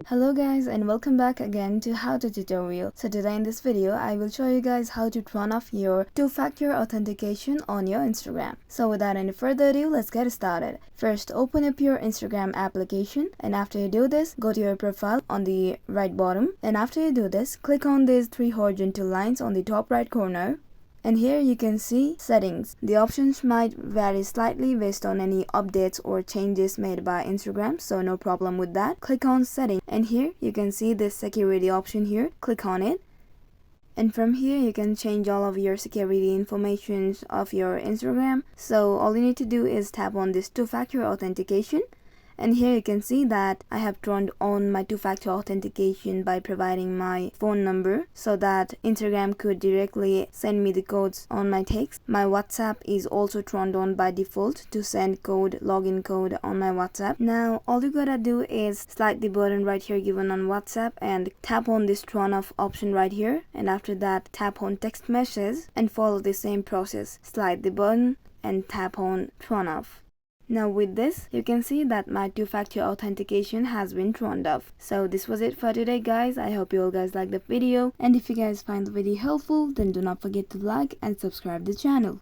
Hello guys, and welcome back again to How To tutorial. So today in this video I will show you guys how to turn off your two-factor authentication on your Instagram. So without any further ado, let's get started. First, open up your Instagram application, and after you do this, go to your profile on the right bottom, and after you do this, click on these three horizontal lines on the top right corner. And here you can see settings. The options might vary slightly based on any updates or changes made by Instagram, so no problem with that. Click on settings, and here you can see this security option here. Click on it. And from here you can change all of your security information of your Instagram. So all you need to do is tap on this two-factor authentication. And here you can see that I have turned on my two-factor authentication by providing my phone number so that Instagram could directly send me the codes on my text. My WhatsApp is also turned on by default to send login code on my WhatsApp. Now all you gotta do is slide the button right here given on WhatsApp and tap on this turn off option right here, and after that tap on text message and follow the same process. Slide the button and tap on turn off. Now with this, you can see that my two-factor authentication has been turned off. So this was it for today guys. I hope you all guys liked the video, and if you guys find the video helpful, then do not forget to like and subscribe the channel.